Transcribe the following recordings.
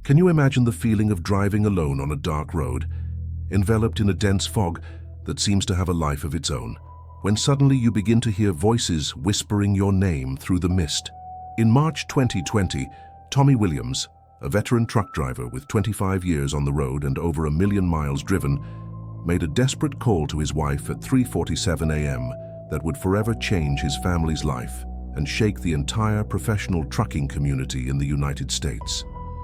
Can you imagine the feeling of driving alone on a dark road, enveloped in a dense fog that seems to have a life of its own, when suddenly you begin to hear voices whispering your name through the mist? In March 2020, Tommy Williams, a veteran truck driver with 25 years on the road and over 1 million miles driven, made a desperate call to his wife at 3:47 a.m. that would forever change his family's life and shake the entire professional trucking community in the United States.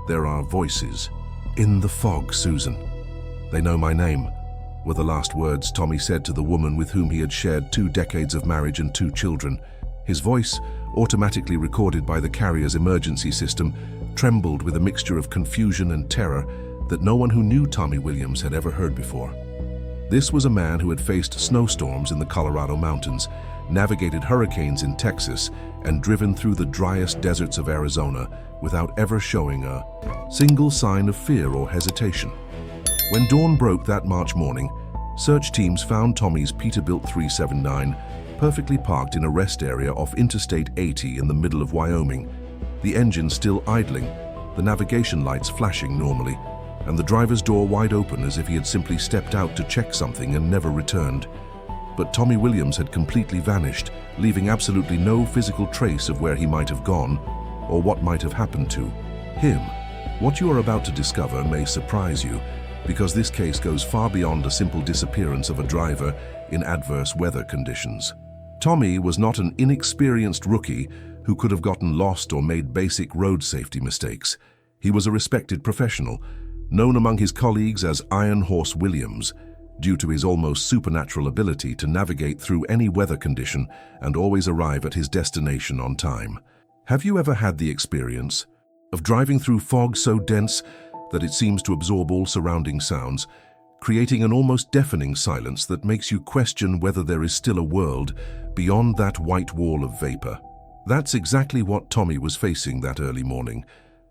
There are voices. In the fog, Susan. They know my name, were the last words Tommy said to the woman with whom he had shared 2 decades of marriage and 2 children. His voice, automatically recorded by the carrier's emergency system, trembled with a mixture of confusion and terror that no one who knew Tommy Williams had ever heard before. This was a man who had faced snowstorms in the Colorado mountains, navigated hurricanes in Texas, and driven through the driest deserts of Arizona without ever showing a single sign of fear or hesitation. When dawn broke that March morning, search teams found Tommy's Peterbilt 379 perfectly parked in a rest area off Interstate 80 in the middle of Wyoming, the engine still idling, the navigation lights flashing normally, and the driver's door wide open as if he had simply stepped out to check something and never returned. But Tommy Williams had completely vanished, leaving absolutely no physical trace of where he might have gone or what might have happened to him. What you are about to discover may surprise you, because this case goes far beyond a simple disappearance of a driver in adverse weather conditions. Tommy was not an inexperienced rookie who could have gotten lost or made basic road safety mistakes. He was a respected professional, known among his colleagues as Iron Horse Williams, due to his almost supernatural ability to navigate through any weather condition and always arrive at his destination on time. Have you ever had the experience of driving through fog so dense that it seems to absorb all surrounding sounds, creating an almost deafening silence that makes you question whether there is still a world beyond that white wall of vapor? That's exactly what Tommy was facing that early morning,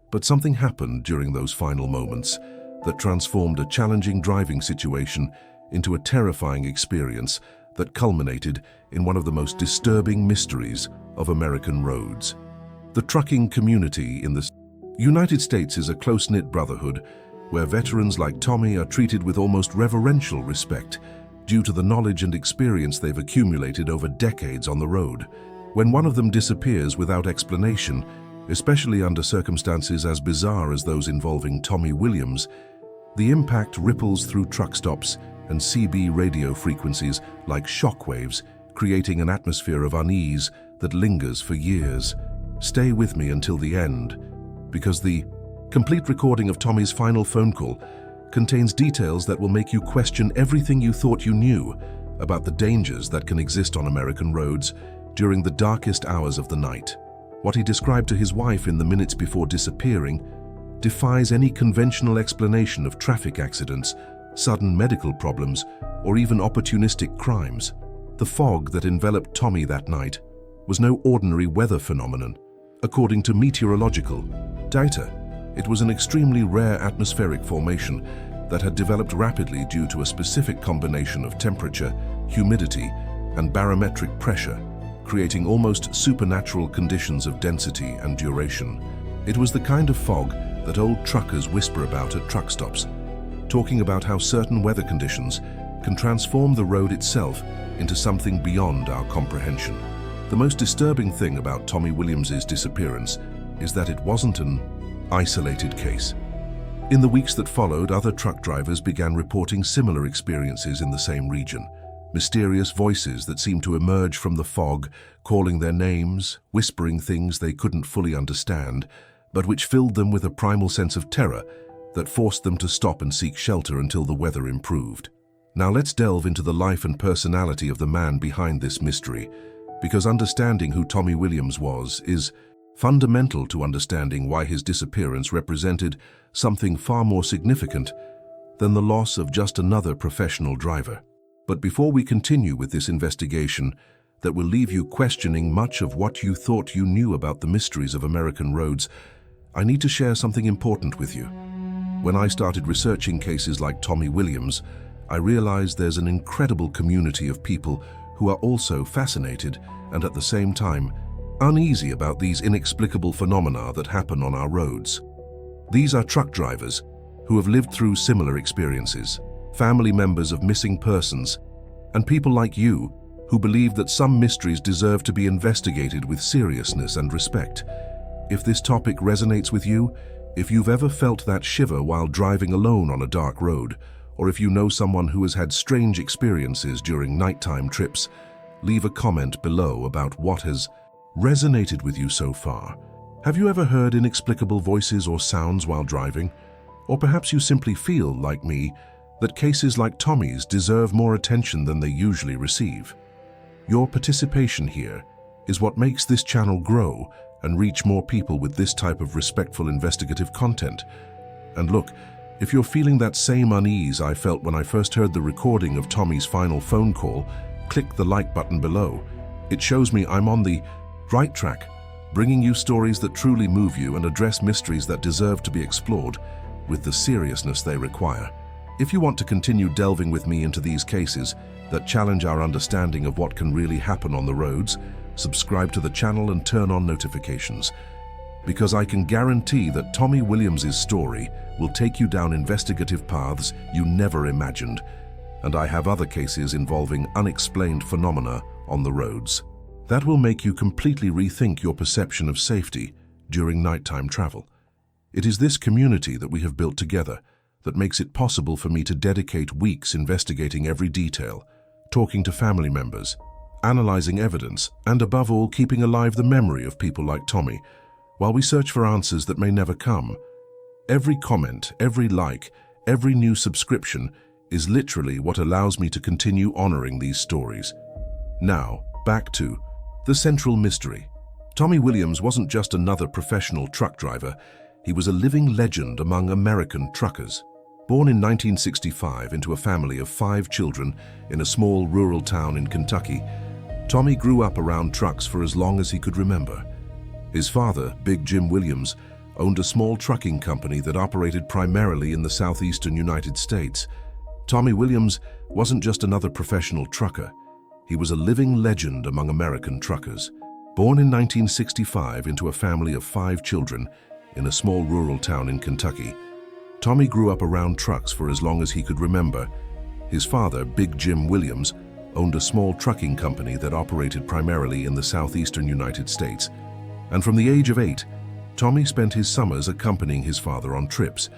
but something happened during those final moments that transformed a challenging driving situation into a terrifying experience that culminated in one of the most disturbing mysteries of American roads. The trucking community in the United States is a close-knit brotherhood where veterans like Tommy are treated with almost reverential respect due to the knowledge and experience they've accumulated over decades on the road. When one of them disappears without explanation, especially under circumstances as bizarre as those involving Tommy Williams, the impact ripples through truck stops and CB radio frequencies like shockwaves, creating an atmosphere of unease that lingers for years. Stay with me until the end, because the complete recording of Tommy's final phone call contains details that will make you question everything you thought you knew about the dangers that can exist on American roads during the darkest hours of the night. What he described to his wife in the minutes before disappearing defies any conventional explanation of traffic accidents, sudden medical problems, or even opportunistic crimes. The fog that enveloped Tommy that night was no ordinary weather phenomenon. According to meteorological data, it was an extremely rare atmospheric formation that had developed rapidly due to a specific combination of temperature, humidity, and barometric pressure, creating almost supernatural conditions of density and duration. It was the kind of fog that old truckers whisper about at truck stops, talking about how certain weather conditions can transform the road itself into something beyond our comprehension. The most disturbing thing about Tommy Williams's disappearance is that it wasn't an isolated case. In the weeks that followed, other truck drivers began reporting similar experiences in the same region. Mysterious voices that seemed to emerge from the fog, calling their names, whispering things they couldn't fully understand, but which filled them with a primal sense of terror that forced them to stop and seek shelter until the weather improved. Now let's delve into the life and personality of the man behind this mystery, because understanding who Tommy Williams was is fundamental to understanding why his disappearance represented something far more significant than the loss of just another professional driver. But before we continue with this investigation that will leave you questioning much of what you thought you knew about the mysteries of American roads, I need to share something important with you. When I started researching cases like Tommy Williams, I realized there's an incredible community of people who are also fascinated and at the same time uneasy about these inexplicable phenomena that happen on our roads. These are truck drivers who have lived through similar experiences, family members of missing persons, and people like you who believe that some mysteries deserve to be investigated with seriousness and respect. If this topic resonates with you, if you've ever felt that shiver while driving alone on a dark road, or if you know someone who has had strange experiences during nighttime trips, leave a comment below about what has resonated with you so far. Have you ever heard inexplicable voices or sounds while driving? Or perhaps you simply feel, like me, that cases like Tommy's deserve more attention than they usually receive. Your participation here is what makes this channel grow and reach more people with this type of respectful investigative content. And look, if you're feeling that same unease I felt when I first heard the recording of Tommy's final phone call, click the like button below. It shows me I'm on the right track, bringing you stories that truly move you and address mysteries that deserve to be explored with the seriousness they require. If you want to continue delving with me into these cases that challenge our understanding of what can really happen on the roads, subscribe to the channel and turn on notifications. Because I can guarantee that Tommy Williams's story will take you down investigative paths you never imagined, and I have other cases involving unexplained phenomena on the roads that will make you completely rethink your perception of safety during nighttime travel. It is this community that we have built together that makes it possible for me to dedicate weeks investigating every detail, talking to family members, analyzing evidence, and above all, keeping alive the memory of people like Tommy, while we search for answers that may never come. Every comment, every like, every new subscription is literally what allows me to continue honoring these stories. Now, back to the central mystery. Tommy Williams wasn't just another professional truck driver. He was a living legend among American truckers. Born in 1965 into a family of 5 children in a small rural town in Kentucky, Tommy grew up around trucks for as long as he could remember. His father, Big Jim Williams, owned a small trucking company that operated primarily in the southeastern United States. Tommy Williams wasn't just another professional trucker. He was a living legend among American truckers. Born in 1965 into a family of 5 children in a small rural town in Kentucky, Tommy grew up around trucks for as long as he could remember. His father, Big Jim Williams, owned a small trucking company that operated primarily in the southeastern United States. And from the age of 8, Tommy spent his summers accompanying his father on trips,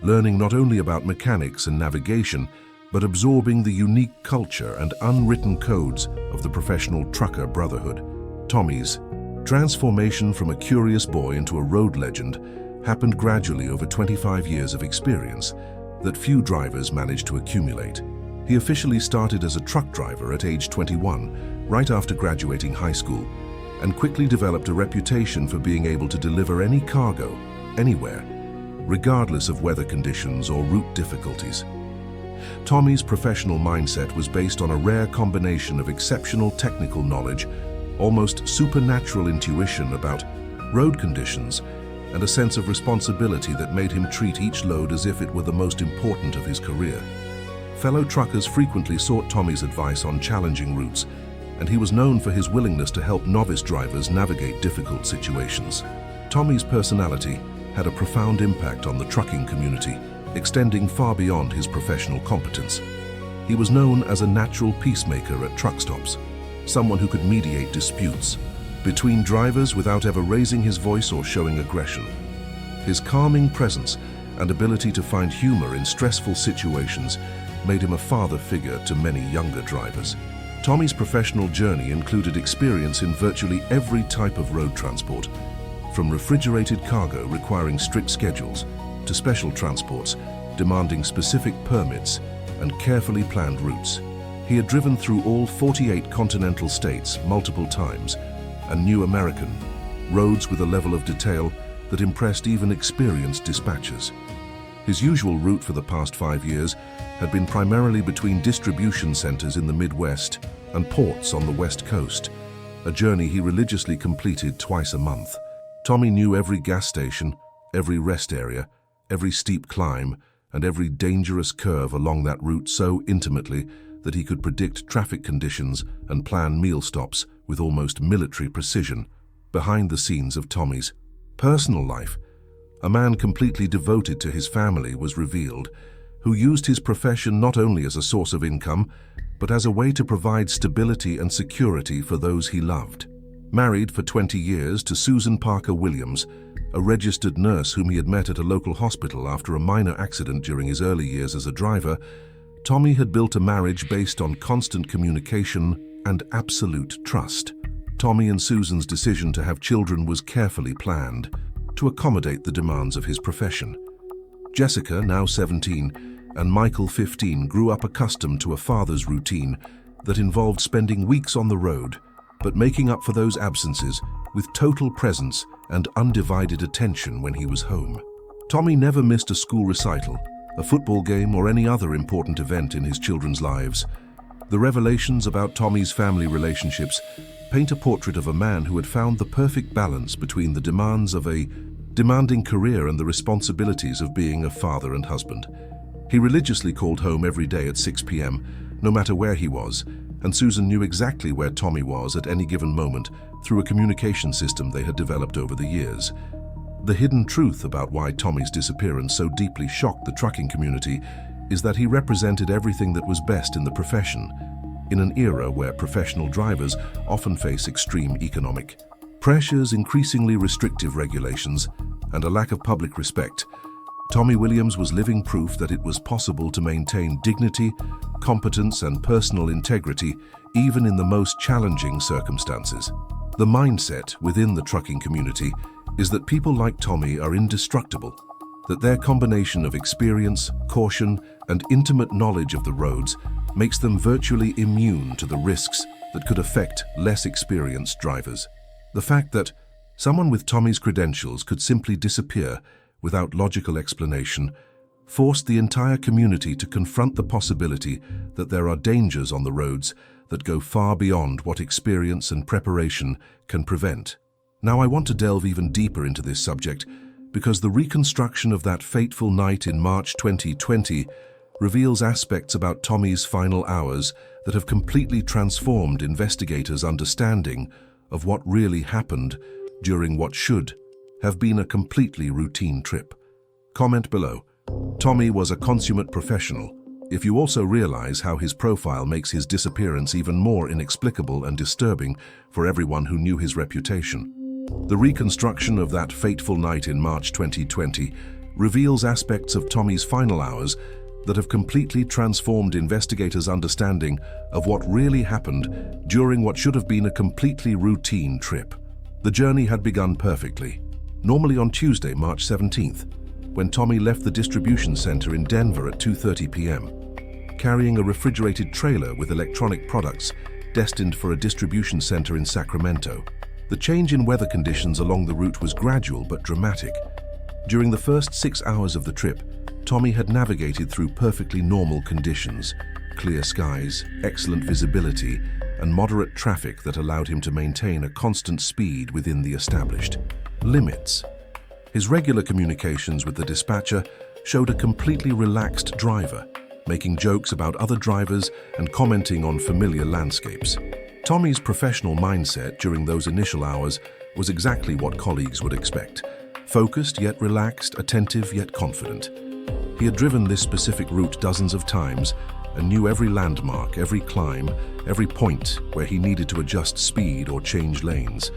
learning not only about mechanics and navigation, but absorbing the unique culture and unwritten codes of the professional trucker brotherhood. Tommy's transformation from a curious boy into a road legend happened gradually over 25 years of experience that few drivers managed to accumulate. He officially started as a truck driver at age 21, right after graduating high school, and quickly developed a reputation for being able to deliver any cargo, anywhere, regardless of weather conditions or route difficulties. Tommy's professional mindset was based on a rare combination of exceptional technical knowledge, almost supernatural intuition about road conditions, and a sense of responsibility that made him treat each load as if it were the most important of his career. Fellow truckers frequently sought Tommy's advice on challenging routes, and he was known for his willingness to help novice drivers navigate difficult situations. Tommy's personality had a profound impact on the trucking community, extending far beyond his professional competence. He was known as a natural peacemaker at truck stops, someone who could mediate disputes between drivers without ever raising his voice or showing aggression. His calming presence and ability to find humor in stressful situations made him a father figure to many younger drivers. Tommy's professional journey included experience in virtually every type of road transport, from refrigerated cargo requiring strict schedules to special transports demanding specific permits and carefully planned routes. He had driven through all 48 continental states multiple times and knew American roads with a level of detail that impressed even experienced dispatchers. His usual route for the past 5 years had been primarily between distribution centers in the Midwest and ports on the West Coast, a journey he religiously completed twice a month. Tommy knew every gas station, every rest area, every steep climb, and every dangerous curve along that route so intimately that he could predict traffic conditions and plan meal stops with almost military precision. Behind the scenes of Tommy's personal life, A man completely devoted to his family was revealed, who used his profession not only as a source of income, but as a way to provide stability and security for those he loved. Married for 20 years to Susan Parker Williams, a registered nurse whom he had met at a local hospital after a minor accident during his early years as a driver, Tommy had built a marriage based on constant communication and absolute trust. Tommy and Susan's decision to have children was carefully planned to accommodate the demands of his profession. Jessica, now 17, and Michael, 15, grew up accustomed to a father's routine that involved spending weeks on the road, but making up for those absences with total presence and undivided attention when he was home. Tommy never missed a school recital, a football game, or any other important event in his children's lives. The revelations about Tommy's family relationships paint a portrait of a man who had found the perfect balance between the demands of a demanding career and the responsibilities of being a father and husband. He religiously called home every day at 6 p.m., no matter where he was, and Susan knew exactly where Tommy was at any given moment through a communication system they had developed over the years. The hidden truth about why Tommy's disappearance so deeply shocked the trucking community is that he represented everything that was best in the profession. In an era where professional drivers often face extreme economic pressures, increasingly restrictive regulations, and a lack of public respect, Tommy Williams was living proof that it was possible to maintain dignity, competence, and personal integrity even in the most challenging circumstances. The mindset within the trucking community is that people like Tommy are indestructible, that their combination of experience, caution, and intimate knowledge of the roads makes them virtually immune to the risks that could affect less experienced drivers. The fact that someone with Tommy's credentials could simply disappear without logical explanation forced the entire community to confront the possibility that there are dangers on the roads that go far beyond what experience and preparation can prevent. Now, I want to delve even deeper into this subject because the reconstruction of that fateful night in March 2020 reveals aspects about Tommy's final hours that have completely transformed investigators' understanding of what really happened during what should have been a completely routine trip. Comment below. Tommy was a consummate professional. If you also realize how his profile makes his disappearance even more inexplicable and disturbing for everyone who knew his reputation. The reconstruction of that fateful night in March 2020 reveals aspects of Tommy's final hours that have completely transformed investigators' understanding of what really happened during what should have been a completely routine trip. The journey had begun perfectly, normally on Tuesday, March 17th, when Tommy left the distribution center in Denver at 2:30 p.m., carrying a refrigerated trailer with electronic products destined for a distribution center in Sacramento. The change in weather conditions along the route was gradual but dramatic. During the first 6 hours of the trip, Tommy had navigated through perfectly normal conditions, clear skies, excellent visibility, and moderate traffic that allowed him to maintain a constant speed within the established limits. His regular communications with the dispatcher showed a completely relaxed driver, making jokes about other drivers and commenting on familiar landscapes. Tommy's professional mindset during those initial hours was exactly what colleagues would expect: focused yet relaxed, attentive yet confident. He had driven this specific route dozens of times and knew every landmark, every climb, every point where he needed to adjust speed or change lanes.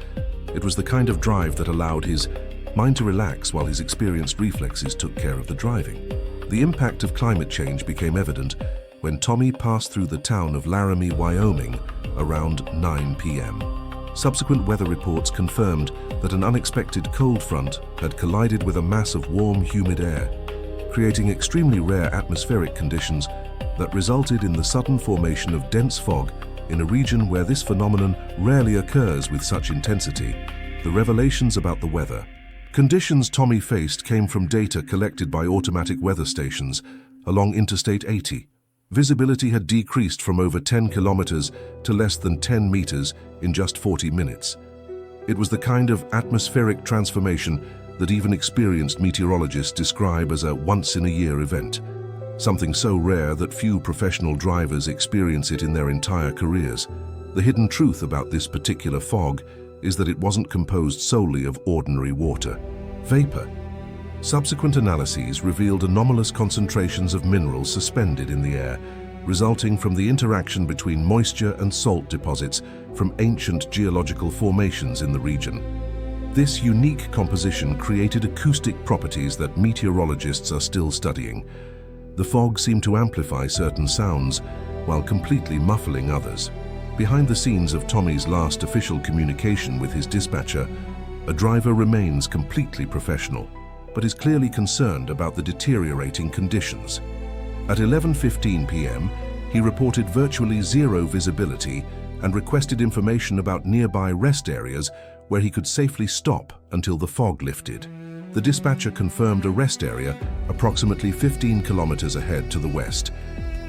It was the kind of drive that allowed his mind to relax while his experienced reflexes took care of the driving. The impact of climate change became evident when Tommy passed through the town of Laramie, Wyoming, around 9 p.m. Subsequent weather reports confirmed that an unexpected cold front had collided with a mass of warm, humid air, creating extremely rare atmospheric conditions that resulted in the sudden formation of dense fog in a region where this phenomenon rarely occurs with such intensity. The revelations about the weather conditions Tommy faced came from data collected by automatic weather stations along Interstate 80. Visibility had decreased from over 10 kilometers to less than 10 meters in just 40 minutes. It was the kind of atmospheric transformation that even experienced meteorologists describe as a once-in-a-year event, something so rare that few professional drivers experience it in their entire careers. The hidden truth about this particular fog is that it wasn't composed solely of ordinary water vapor. Subsequent analyses revealed anomalous concentrations of minerals suspended in the air, resulting from the interaction between moisture and salt deposits from ancient geological formations in the region. This unique composition created acoustic properties that meteorologists are still studying. The fog seemed to amplify certain sounds, while completely muffling others. Behind the scenes of Tommy's last official communication with his dispatcher, a driver remains completely professional, but is clearly concerned about the deteriorating conditions. At 11:15 p.m., he reported virtually zero visibility and requested information about nearby rest areas where he could safely stop until the fog lifted. The dispatcher confirmed a rest area approximately 15 kilometers ahead to the west.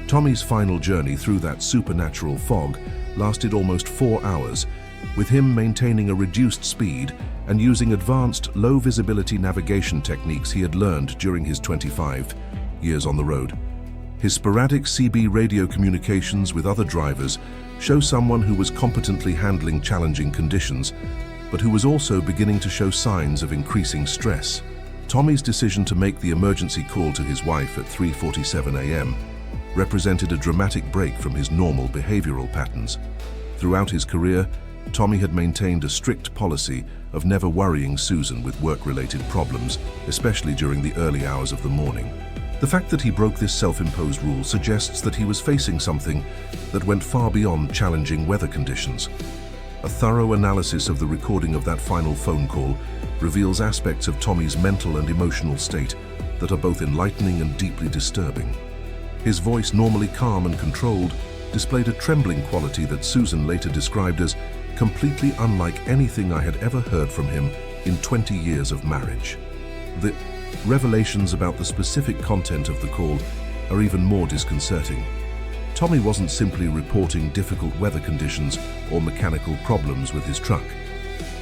Tommy's final journey through that supernatural fog lasted almost 4 hours, with him maintaining a reduced speed and using advanced low-visibility navigation techniques he had learned during his 25 years on the road. His sporadic CB radio communications with other drivers show someone who was competently handling challenging conditions, but who was also beginning to show signs of increasing stress. Tommy's decision to make the emergency call to his wife at 3:47 a.m. represented a dramatic break from his normal behavioral patterns. Throughout his career, Tommy had maintained a strict policy of never worrying Susan with work-related problems, especially during the early hours of the morning. The fact that he broke this self-imposed rule suggests that he was facing something that went far beyond challenging weather conditions. A thorough analysis of the recording of that final phone call reveals aspects of Tommy's mental and emotional state that are both enlightening and deeply disturbing. His voice, normally calm and controlled, displayed a trembling quality that Susan later described as completely unlike anything I had ever heard from him in 20 years of marriage. The revelations about the specific content of the call are even more disconcerting. Tommy wasn't simply reporting difficult weather conditions or mechanical problems with his truck.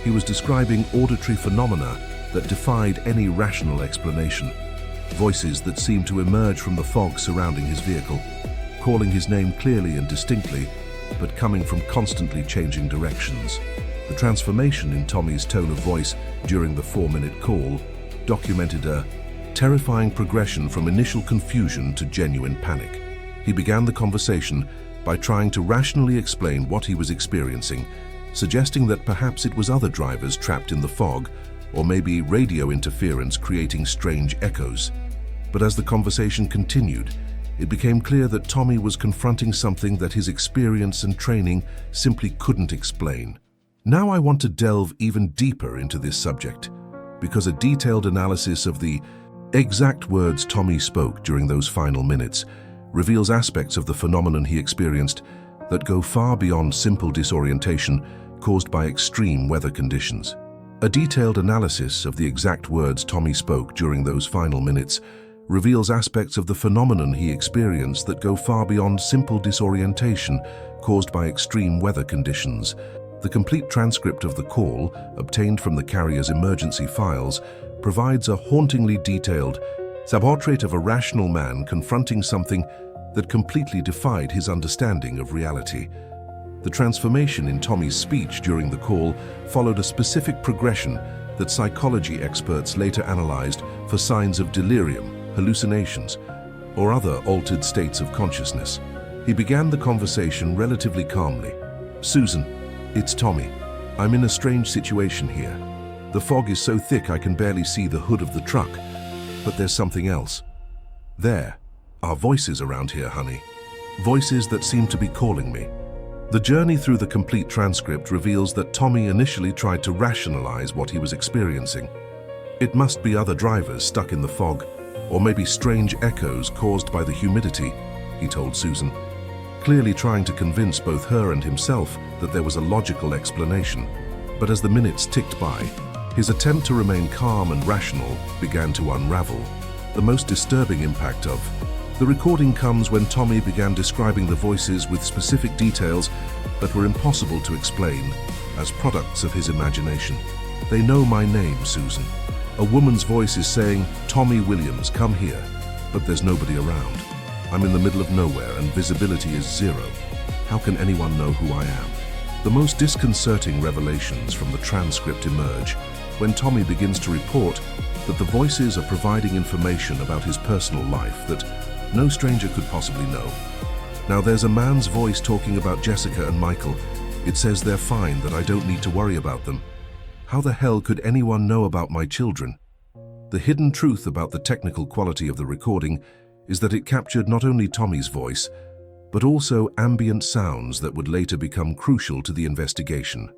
He was describing auditory phenomena that defied any rational explanation. Voices that seemed to emerge from the fog surrounding his vehicle, calling his name clearly and distinctly, but coming from constantly changing directions. The transformation in Tommy's tone of voice during the 4-minute call documented a terrifying progression from initial confusion to genuine panic. He began the conversation by trying to rationally explain what he was experiencing, suggesting that perhaps it was other drivers trapped in the fog, or maybe radio interference creating strange echoes. But as the conversation continued, it became clear that Tommy was confronting something that his experience and training simply couldn't explain. Now I want to delve even deeper into this subject, because a detailed analysis of the exact words Tommy spoke during those final minutes reveals aspects of the phenomenon he experienced that go far beyond simple disorientation caused by extreme weather conditions. A detailed analysis of the exact words Tommy spoke during those final minutes reveals aspects of the phenomenon he experienced that go far beyond simple disorientation caused by extreme weather conditions. The complete transcript of the call, obtained from the carrier's emergency files, provides a hauntingly detailed portrait of a rational man confronting something that completely defied his understanding of reality. The transformation in Tommy's speech during the call followed a specific progression that psychology experts later analyzed for signs of delirium, hallucinations, or other altered states of consciousness. He began the conversation relatively calmly. "Susan, it's Tommy. I'm in a strange situation here. The fog is so thick I can barely see the hood of the truck, but there's something else. There are voices around here, honey. Voices that seem to be calling me." The journey through the complete transcript reveals that Tommy initially tried to rationalize what he was experiencing. It must be other drivers stuck in the fog, or maybe strange echoes caused by the humidity, he told Susan, clearly trying to convince both her and himself that there was a logical explanation. But as the minutes ticked by, his attempt to remain calm and rational began to unravel. The most disturbing impact of the recording comes when Tommy began describing the voices with specific details that were impossible to explain as products of his imagination. "They know my name, Susan. A woman's voice is saying, 'Tommy Williams, come here,' but there's nobody around. I'm in the middle of nowhere and visibility is zero. How can anyone know who I am?" The most disconcerting revelations from the transcript emerge when Tommy begins to report that the voices are providing information about his personal life that no stranger could possibly know. Now, there's a man's voice talking about Jessica and Michael. It says they're fine, that I don't need to worry about them. How the hell could anyone know about my children? The hidden truth about the technical quality of the recording is that it captured not only Tommy's voice, but also ambient sounds that would later become crucial to the investigation.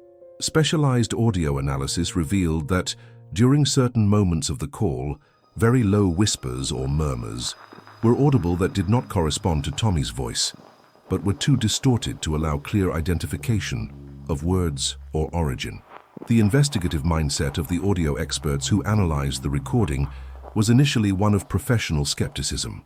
Specialized audio analysis revealed that, during certain moments of the call, very low whispers or murmurs were audible that did not correspond to Tommy's voice, but were too distorted to allow clear identification of words or origin. The investigative mindset of the audio experts who analyzed the recording was initially one of professional skepticism.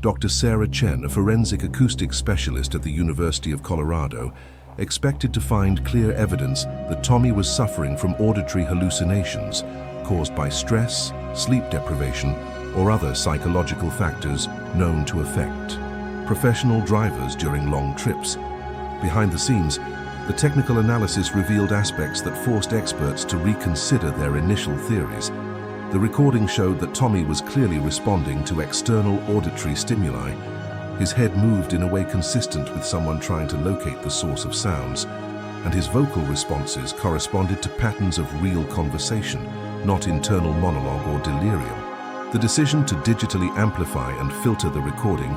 Dr. Sarah Chen, a forensic acoustics specialist at the University of Colorado, expected to find clear evidence that Tommy was suffering from auditory hallucinations caused by stress, sleep deprivation, or other psychological factors known to affect professional drivers during long trips. Behind the scenes, the technical analysis revealed aspects that forced experts to reconsider their initial theories. The recording showed that Tommy was clearly responding to external auditory stimuli. His head moved in a way consistent with someone trying to locate the source of sounds, and his vocal responses corresponded to patterns of real conversation, not internal monologue or delirium. The decision to digitally amplify and filter the recording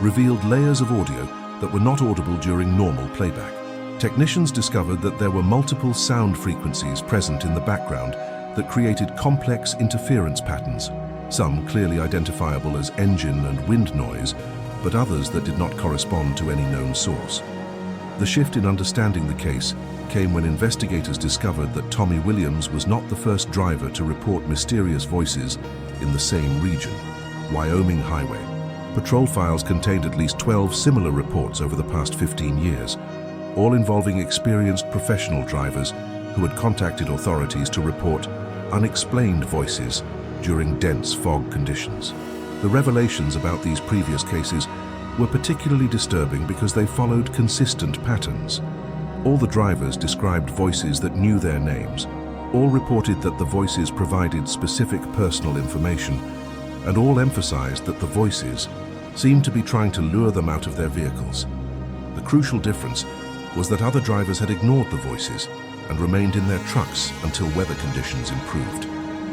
revealed layers of audio that were not audible during normal playback. Technicians discovered that there were multiple sound frequencies present in the background that created complex interference patterns, some clearly identifiable as engine and wind noise, but others that did not correspond to any known source. The shift in understanding the case came when investigators discovered that Tommy Williams was not the first driver to report mysterious voices in the same region, Wyoming Highway. Patrol files contained at least 12 similar reports over the past 15 years, all involving experienced professional drivers who had contacted authorities to report unexplained voices during dense fog conditions. The revelations about these previous cases were particularly disturbing because they followed consistent patterns. All the drivers described voices that knew their names. All reported that the voices provided specific personal information, and all emphasized that the voices seemed to be trying to lure them out of their vehicles. The crucial difference was that other drivers had ignored the voices and remained in their trucks until weather conditions improved.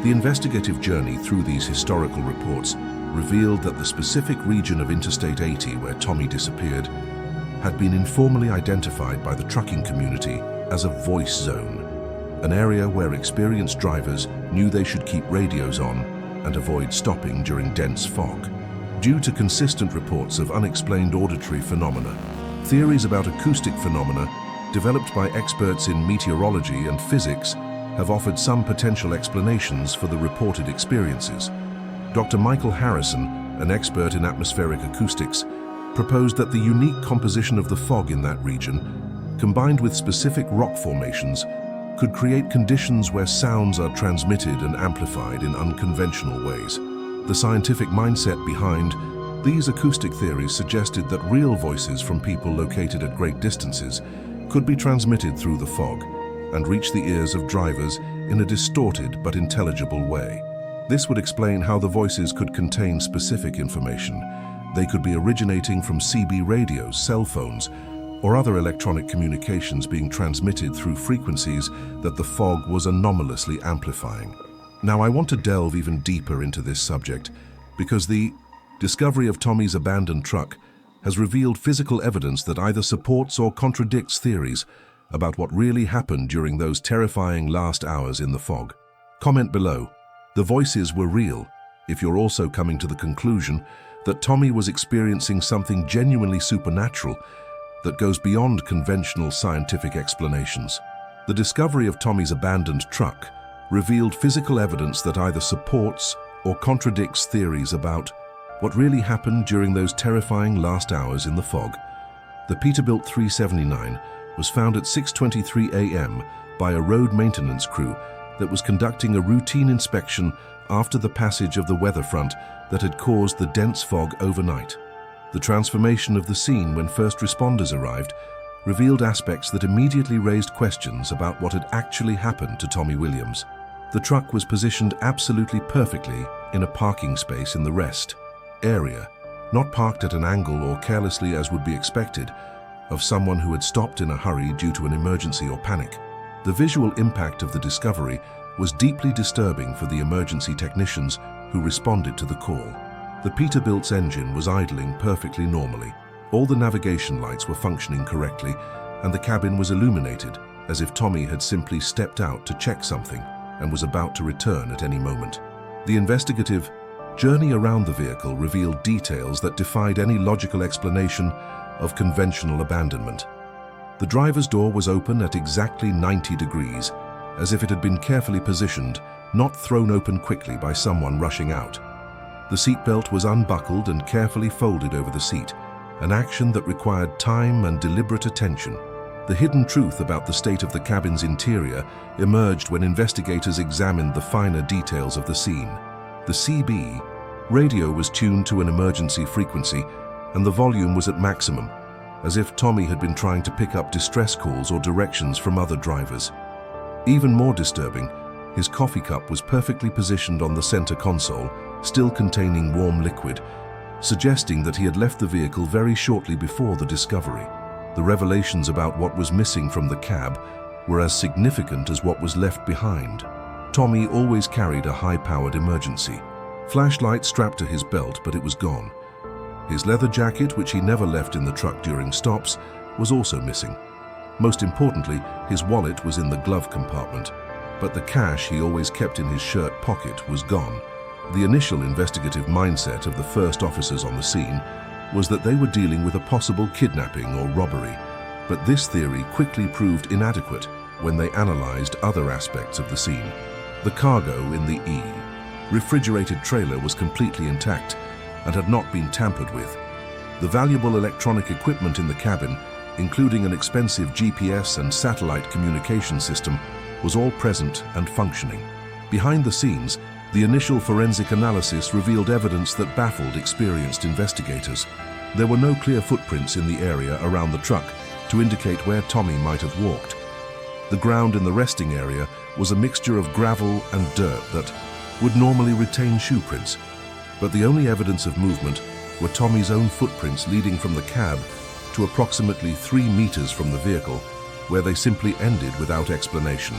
The investigative journey through these historical reports revealed that the specific region of Interstate 80 where Tommy disappeared had been informally identified by the trucking community as a voice zone, an area where experienced drivers knew they should keep radios on and avoid stopping during dense fog. Due to consistent reports of unexplained auditory phenomena, theories about acoustic phenomena developed by experts in meteorology and physics have offered some potential explanations for the reported experiences. Dr. Michael Harrison, an expert in atmospheric acoustics, proposed that the unique composition of the fog in that region, combined with specific rock formations, could create conditions where sounds are transmitted and amplified in unconventional ways. The scientific mindset behind these acoustic theories suggested that real voices from people located at great distances could be transmitted through the fog and reach the ears of drivers in a distorted but intelligible way. This would explain how the voices could contain specific information. They could be originating from CB radios, cell phones, or other electronic communications being transmitted through frequencies that the fog was anomalously amplifying. Now, I want to delve even deeper into this subject because the discovery of Tommy's abandoned truck has revealed physical evidence that either supports or contradicts theories about what really happened during those terrifying last hours in the fog. Comment below. The voices were real, if you're also coming to the conclusion that Tommy was experiencing something genuinely supernatural that goes beyond conventional scientific explanations. The discovery of Tommy's abandoned truck revealed physical evidence that either supports or contradicts theories about what really happened during those terrifying last hours in the fog. The Peterbilt 379 was found at 6:23 a.m. by a road maintenance crew that was conducting a routine inspection after the passage of the weather front that had caused the dense fog overnight. The transformation of the scene when first responders arrived revealed aspects that immediately raised questions about what had actually happened to Tommy Williams. The truck was positioned absolutely perfectly in a parking space in the rest area, not parked at an angle or carelessly as would be expected of someone who had stopped in a hurry due to an emergency or panic. The visual impact of the discovery was deeply disturbing for the emergency technicians who responded to the call. The Peterbilt's engine was idling perfectly normally. All the navigation lights were functioning correctly, and the cabin was illuminated as if Tommy had simply stepped out to check something and was about to return at any moment. The investigative journey around the vehicle revealed details that defied any logical explanation of conventional abandonment. The driver's door was open at exactly 90 degrees, as if it had been carefully positioned, not thrown open quickly by someone rushing out. The seatbelt was unbuckled and carefully folded over the seat, an action that required time and deliberate attention. The hidden truth about the state of the cabin's interior emerged when investigators examined the finer details of the scene. The CB radio was tuned to an emergency frequency, and the volume was at maximum, as if Tommy had been trying to pick up distress calls or directions from other drivers. Even more disturbing, his coffee cup was perfectly positioned on the center console, still containing warm liquid, suggesting that he had left the vehicle very shortly before the discovery. The revelations about what was missing from the cab were as significant as what was left behind. Tommy always carried a high-powered emergency flashlight strapped to his belt, but it was gone. His leather jacket, which he never left in the truck during stops, was also missing. Most importantly, his wallet was in the glove compartment, but the cash he always kept in his shirt pocket was gone. The initial investigative mindset of the first officers on the scene was that they were dealing with a possible kidnapping or robbery, but this theory quickly proved inadequate when they analyzed other aspects of the scene. The cargo in the refrigerated trailer was completely intact and had not been tampered with. The valuable electronic equipment in the cabin, including an expensive GPS and satellite communication system, was all present and functioning. Behind the scenes, the initial forensic analysis revealed evidence that baffled experienced investigators. There were no clear footprints in the area around the truck to indicate where Tommy might have walked. The ground in the resting area was a mixture of gravel and dirt that would normally retain shoe prints, but the only evidence of movement were Tommy's own footprints leading from the cab to approximately 3 meters from the vehicle, where they simply ended without explanation.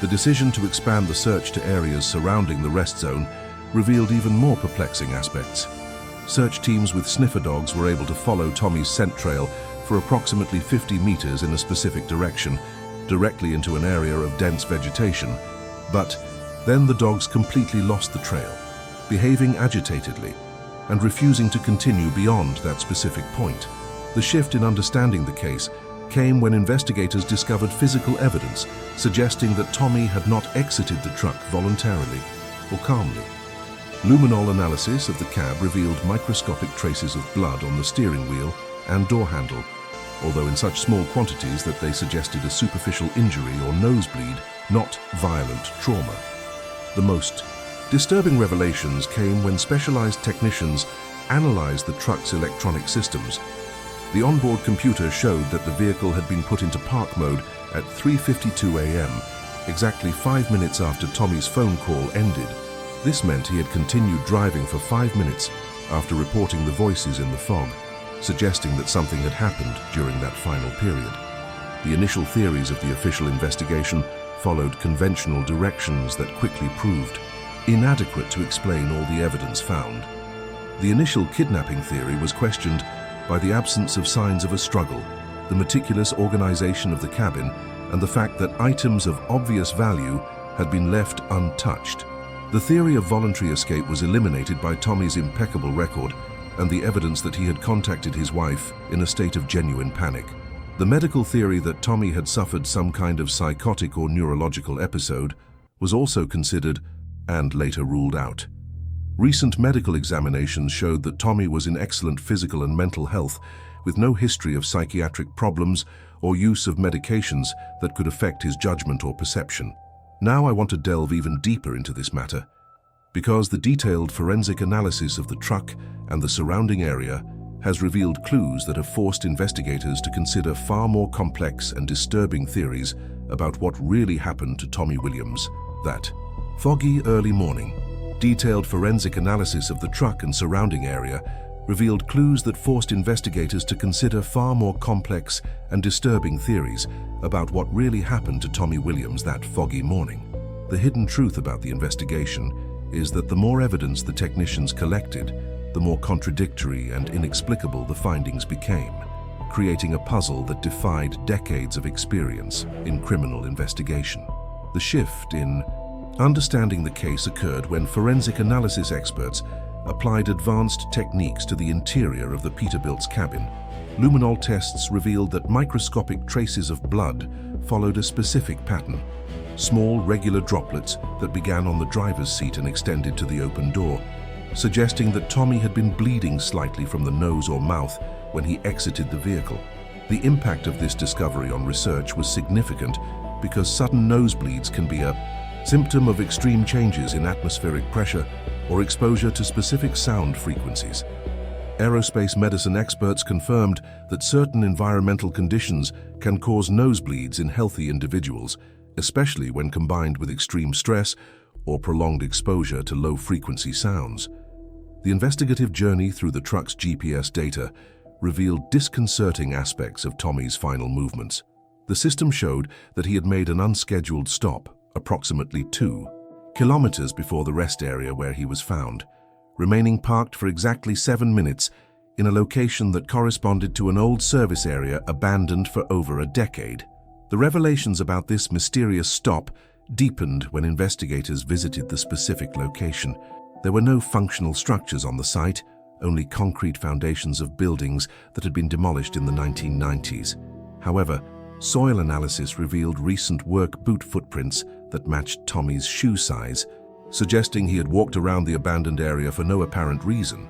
The decision to expand the search to areas surrounding the rest zone revealed even more perplexing aspects. Search teams with sniffer dogs were able to follow Tommy's scent trail for approximately 50 meters in a specific direction, directly into an area of dense vegetation, but then the dogs completely lost the trail, behaving agitatedly and refusing to continue beyond that specific point. The shift in understanding the case came when investigators discovered physical evidence suggesting that Tommy had not exited the truck voluntarily or calmly. Luminol analysis of the cab revealed microscopic traces of blood on the steering wheel and door handle, although in such small quantities that they suggested a superficial injury or nosebleed, not violent trauma. The most disturbing revelations came when specialized technicians analyzed the truck's electronic systems. The onboard computer showed that the vehicle had been put into park mode at 3:52 a.m., exactly 5 minutes after Tommy's phone call ended. This meant he had continued driving for 5 minutes after reporting the voices in the fog, suggesting that something had happened during that final period. The initial theories of the official investigation followed conventional directions that quickly proved inadequate to explain all the evidence found. The initial kidnapping theory was questioned by the absence of signs of a struggle, the meticulous organization of the cabin, and the fact that items of obvious value had been left untouched. The theory of voluntary escape was eliminated by Tommy's impeccable record and the evidence that he had contacted his wife in a state of genuine panic. The medical theory that Tommy had suffered some kind of psychotic or neurological episode was also considered and later ruled out. Recent medical examinations showed that Tommy was in excellent physical and mental health, with no history of psychiatric problems or use of medications that could affect his judgment or perception. Now I want to delve even deeper into this matter, because the detailed forensic analysis of the truck and the surrounding area has revealed clues that have forced investigators to consider far more complex and disturbing theories about what really happened to Tommy Williams. That Foggy early morning. Detailed forensic analysis of the truck and surrounding area revealed clues that forced investigators to consider far more complex and disturbing theories about what really happened to Tommy Williams that foggy morning. The hidden truth about the investigation is that the more evidence the technicians collected, the more contradictory and inexplicable the findings became, creating a puzzle that defied decades of experience in criminal investigation. The shift in understanding the case occurred when forensic analysis experts applied advanced techniques to the interior of the Peterbilt's cabin. Luminol tests revealed that microscopic traces of blood followed a specific pattern. Small, regular droplets that began on the driver's seat and extended to the open door, suggesting that Tommy had been bleeding slightly from the nose or mouth when he exited the vehicle. The impact of this discovery on research was significant because sudden nosebleeds can be a symptom of extreme changes in atmospheric pressure or exposure to specific sound frequencies. Aerospace medicine experts confirmed that certain environmental conditions can cause nosebleeds in healthy individuals, especially when combined with extreme stress or prolonged exposure to low-frequency sounds. The investigative journey through the truck's GPS data revealed disconcerting aspects of Tommy's final movements. The system showed that he had made an unscheduled stop approximately 2 kilometers before the rest area where he was found, remaining parked for exactly 7 minutes in a location that corresponded to an old service area abandoned for over a decade. The revelations about this mysterious stop deepened when investigators visited the specific location. There were no functional structures on the site, only concrete foundations of buildings that had been demolished in the 1990s. However, soil analysis revealed recent work boot footprints that matched Tommy's shoe size, suggesting he had walked around the abandoned area for no apparent reason.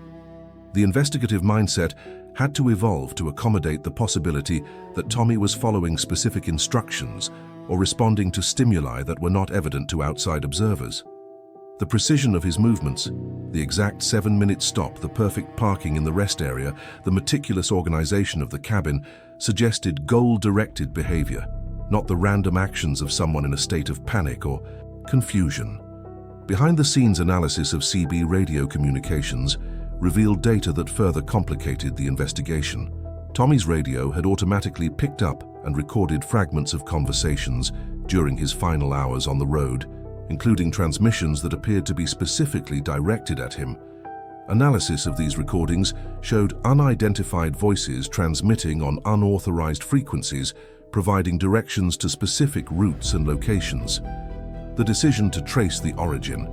The investigative mindset had to evolve to accommodate the possibility that Tommy was following specific instructions or responding to stimuli that were not evident to outside observers. The precision of his movements, the exact 7-minute stop, the perfect parking in the rest area, the meticulous organization of the cabin suggested goal-directed behavior, not the random actions of someone in a state of panic or confusion. Behind-the-scenes analysis of CB radio communications revealed data that further complicated the investigation. Tommy's radio had automatically picked up and recorded fragments of conversations during his final hours on the road, including transmissions that appeared to be specifically directed at him. Analysis of these recordings showed unidentified voices transmitting on unauthorized frequencies, providing directions to specific routes and locations. The decision to trace the origin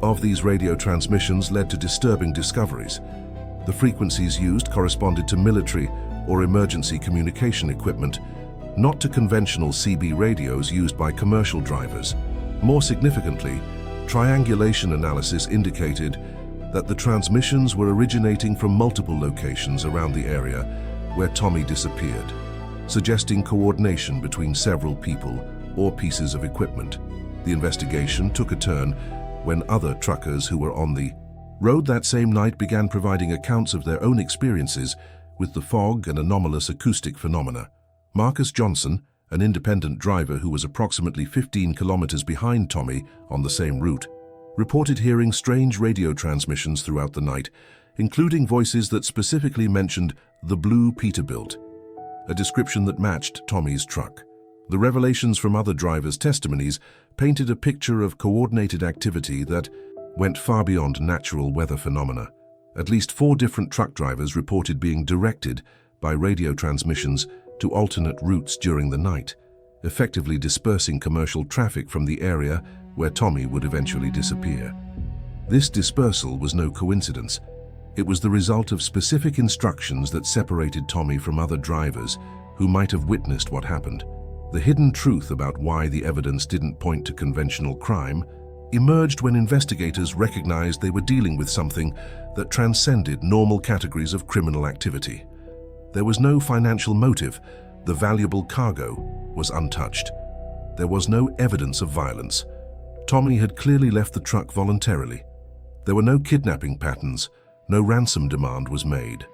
of these radio transmissions led to disturbing discoveries. The frequencies used corresponded to military or emergency communication equipment, not to conventional CB radios used by commercial drivers. More significantly, triangulation analysis indicated that the transmissions were originating from multiple locations around the area where Tommy disappeared, suggesting coordination between several people or pieces of equipment. The investigation took a turn when other truckers who were on the road that same night began providing accounts of their own experiences with the fog and anomalous acoustic phenomena. Marcus Johnson, an independent driver who was approximately 15 kilometers behind Tommy on the same route, reported hearing strange radio transmissions throughout the night, including voices that specifically mentioned the blue Peterbilt, a description that matched Tommy's truck. The revelations from other drivers' testimonies painted a picture of coordinated activity that went far beyond natural weather phenomena. At least 4 different truck drivers reported being directed by radio transmissions to alternate routes during the night, effectively dispersing commercial traffic from the area where Tommy would eventually disappear. This dispersal was no coincidence. It was the result of specific instructions that separated Tommy from other drivers who might have witnessed what happened. The hidden truth about why the evidence didn't point to conventional crime emerged when investigators recognized they were dealing with something that transcended normal categories of criminal activity. There was no financial motive. The valuable cargo was untouched. There was no evidence of violence. Tommy had clearly left the truck voluntarily. There were no kidnapping patterns. No ransom demand was made.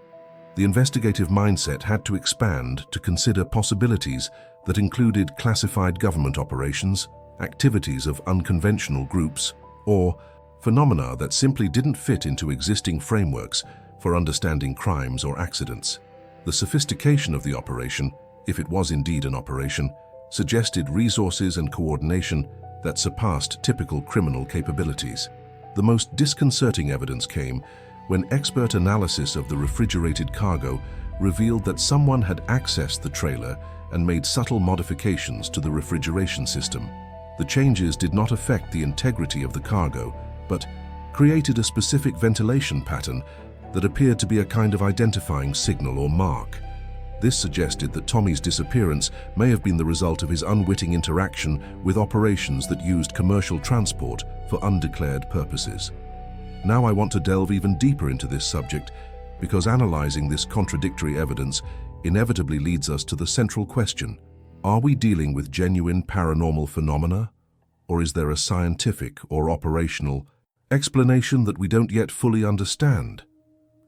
The investigative mindset had to expand to consider possibilities that included classified government operations, activities of unconventional groups, or phenomena that simply didn't fit into existing frameworks for understanding crimes or accidents. The sophistication of the operation, if it was indeed an operation, suggested resources and coordination that surpassed typical criminal capabilities. The most disconcerting evidence came when expert analysis of the refrigerated cargo revealed that someone had accessed the trailer and made subtle modifications to the refrigeration system. The changes did not affect the integrity of the cargo, but created a specific ventilation pattern that appeared to be a kind of identifying signal or mark. This suggested that Tommy's disappearance may have been the result of his unwitting interaction with operations that used commercial transport for undeclared purposes. Now I want to delve even deeper into this subject because analyzing this contradictory evidence inevitably leads us to the central question: are we dealing with genuine paranormal phenomena, or is there a scientific or operational explanation that we don't yet fully understand?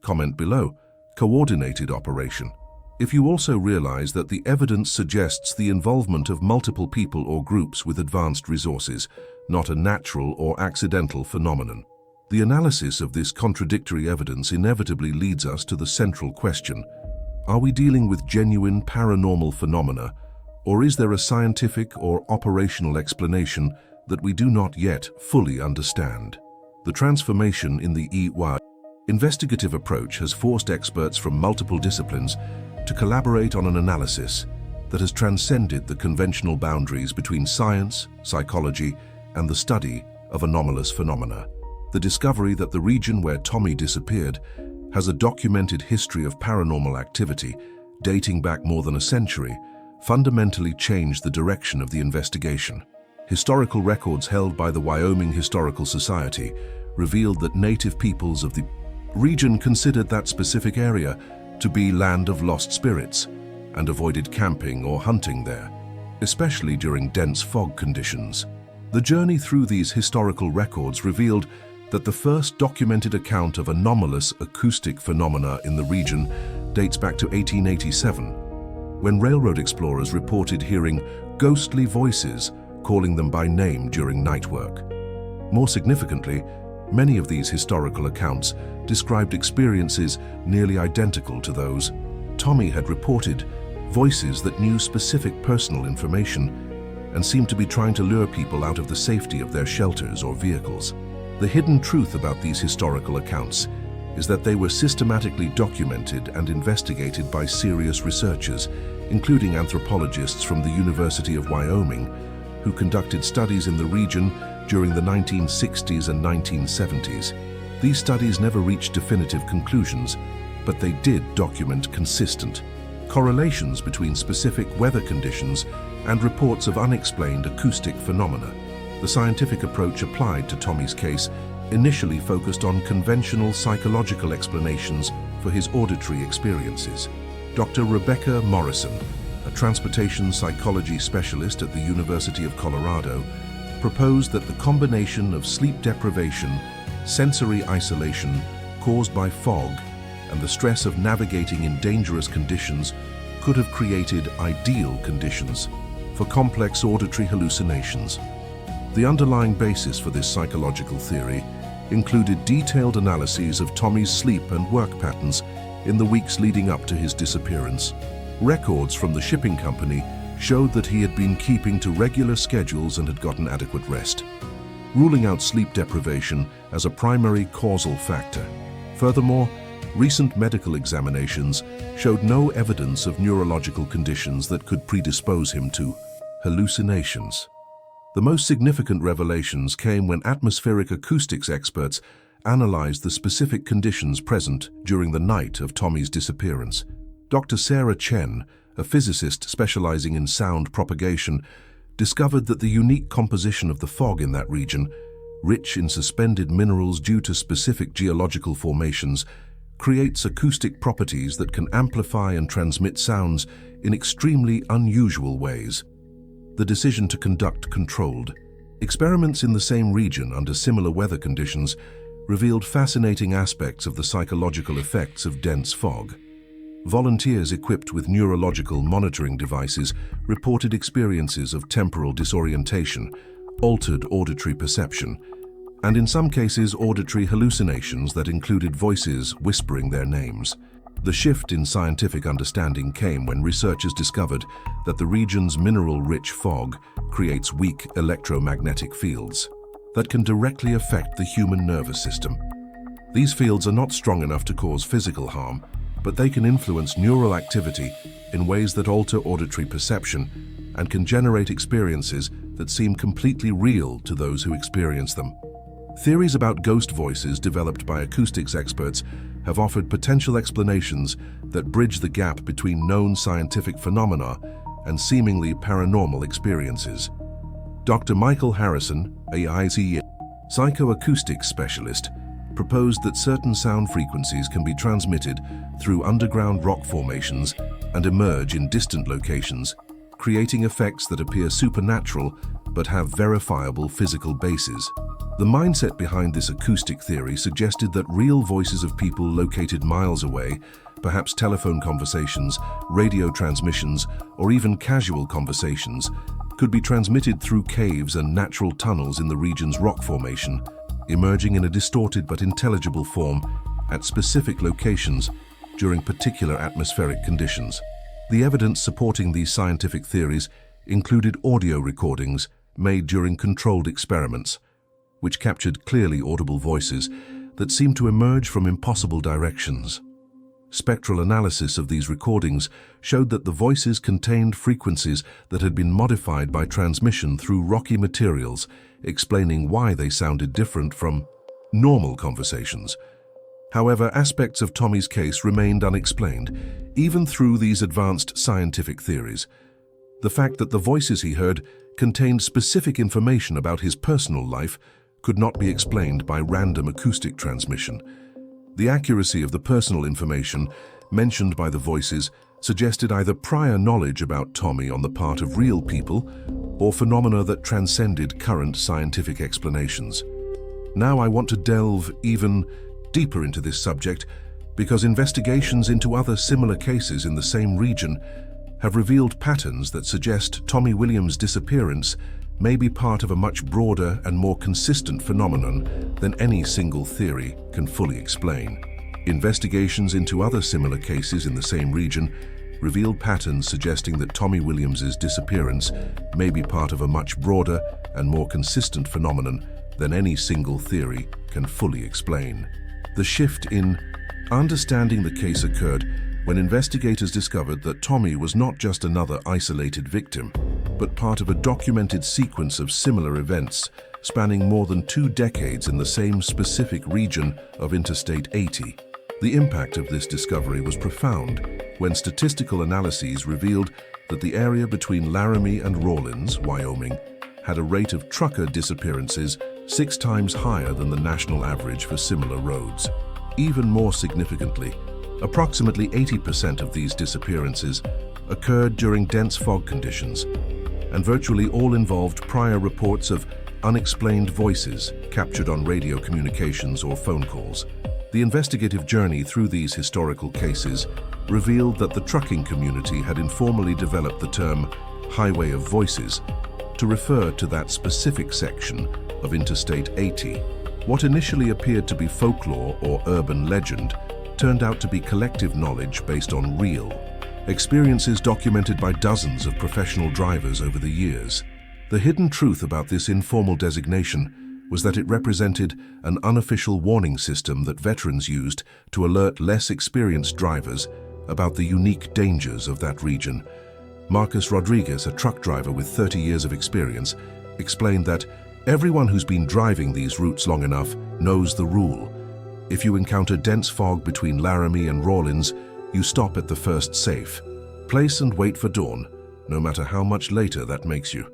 Comment below. Coordinated operation. If you also realize that the evidence suggests the involvement of multiple people or groups with advanced resources, not a natural or accidental phenomenon. The analysis of this contradictory evidence inevitably leads us to the central question: are we dealing with genuine paranormal phenomena, or is there a scientific or operational explanation that we do not yet fully understand? The transformation in the EY investigative approach has forced experts from multiple disciplines to collaborate on an analysis that has transcended the conventional boundaries between science, psychology, and the study of anomalous phenomena. The discovery that the region where Tommy disappeared has a documented history of paranormal activity dating back more than a century fundamentally changed the direction of the investigation. Historical records held by the Wyoming Historical Society revealed that native peoples of the region considered that specific area to be land of lost spirits and avoided camping or hunting there, especially during dense fog conditions. The journey through these historical records revealed that the first documented account of anomalous acoustic phenomena in the region dates back to 1887, when railroad explorers reported hearing ghostly voices calling them by name during night work. More significantly, many of these historical accounts described experiences nearly identical to those Tommy had reported, voices that knew specific personal information and seemed to be trying to lure people out of the safety of their shelters or vehicles. The hidden truth about these historical accounts is that they were systematically documented and investigated by serious researchers, including anthropologists from the University of Wyoming, who conducted studies in the region during the 1960s and 1970s. These studies never reached definitive conclusions, but they did document consistent correlations between specific weather conditions and reports of unexplained acoustic phenomena. The scientific approach applied to Tommy's case initially focused on conventional psychological explanations for his auditory experiences. Dr. Rebecca Morrison, a transportation psychology specialist at the University of Colorado, proposed that the combination of sleep deprivation, sensory isolation caused by fog, and the stress of navigating in dangerous conditions could have created ideal conditions for complex auditory hallucinations. The underlying basis for this psychological theory included detailed analyses of Tommy's sleep and work patterns in the weeks leading up to his disappearance. Records from the shipping company showed that he had been keeping to regular schedules and had gotten adequate rest, ruling out sleep deprivation as a primary causal factor. Furthermore, recent medical examinations showed no evidence of neurological conditions that could predispose him to hallucinations. The most significant revelations came when atmospheric acoustics experts analyzed the specific conditions present during the night of Tommy's disappearance. Dr. Sarah Chen, a physicist specializing in sound propagation, discovered that the unique composition of the fog in that region, rich in suspended minerals due to specific geological formations, creates acoustic properties that can amplify and transmit sounds in extremely unusual ways. The decision to conduct controlled experiments in the same region under similar weather conditions revealed fascinating aspects of the psychological effects of dense fog. Volunteers equipped with neurological monitoring devices reported experiences of temporal disorientation, altered auditory perception, and in some cases auditory hallucinations that included voices whispering their names. The shift in scientific understanding came when researchers discovered that the region's mineral-rich fog creates weak electromagnetic fields that can directly affect the human nervous system. These fields are not strong enough to cause physical harm, but they can influence neural activity in ways that alter auditory perception and can generate experiences that seem completely real to those who experience them. Theories about ghost voices developed by acoustics experts have offered potential explanations that bridge the gap between known scientific phenomena and seemingly paranormal experiences. Dr. Michael Harrison, a psychoacoustics specialist, proposed that certain sound frequencies can be transmitted through underground rock formations and emerge in distant locations, creating effects that appear supernatural but have verifiable physical bases. The mindset behind this acoustic theory suggested that real voices of people located miles away, perhaps telephone conversations, radio transmissions, or even casual conversations, could be transmitted through caves and natural tunnels in the region's rock formation, emerging in a distorted but intelligible form at specific locations during particular atmospheric conditions. The evidence supporting these scientific theories included audio recordings made during controlled experiments, which captured clearly audible voices that seemed to emerge from impossible directions. Spectral analysis of these recordings showed that the voices contained frequencies that had been modified by transmission through rocky materials, explaining why they sounded different from normal conversations. However, aspects of Tommy's case remained unexplained, even through these advanced scientific theories. The fact that the voices he heard contained specific information about his personal life could not be explained by random acoustic transmission. The accuracy of the personal information mentioned by the voices suggested either prior knowledge about Tommy on the part of real people or phenomena that transcended current scientific explanations. Now I want to delve even deeper into this subject because investigations into other similar cases in the same region have revealed patterns that suggest Tommy Williams' disappearance may be part of a much broader and more consistent phenomenon than any single theory can fully explain. Investigations into other similar cases in the same region revealed patterns suggesting that Tommy Williams' disappearance may be part of a much broader and more consistent phenomenon than any single theory can fully explain. The shift in understanding the case occurred when investigators discovered that Tommy was not just another isolated victim, but part of a documented sequence of similar events spanning more than 2 decades in the same specific region of Interstate 80. The impact of this discovery was profound when statistical analyses revealed that the area between Laramie and Rawlins, Wyoming, had a rate of trucker disappearances 6 times higher than the national average for similar roads. Even more significantly, approximately 80% of these disappearances occurred during dense fog conditions, and virtually all involved prior reports of unexplained voices captured on radio communications or phone calls. The investigative journey through these historical cases revealed that the trucking community had informally developed the term Highway of Voices to refer to that specific section of Interstate 80. What initially appeared to be folklore or urban legend turned out to be collective knowledge based on real experiences documented by dozens of professional drivers over the years. The hidden truth about this informal designation was that it represented an unofficial warning system that veterans used to alert less experienced drivers about the unique dangers of that region. Marcus Rodriguez, a truck driver with 30 years of experience, explained that everyone who's been driving these routes long enough knows the rule. If you encounter dense fog between Laramie and Rawlins, you stop at the first safe place and wait for dawn, no matter how much later that makes you.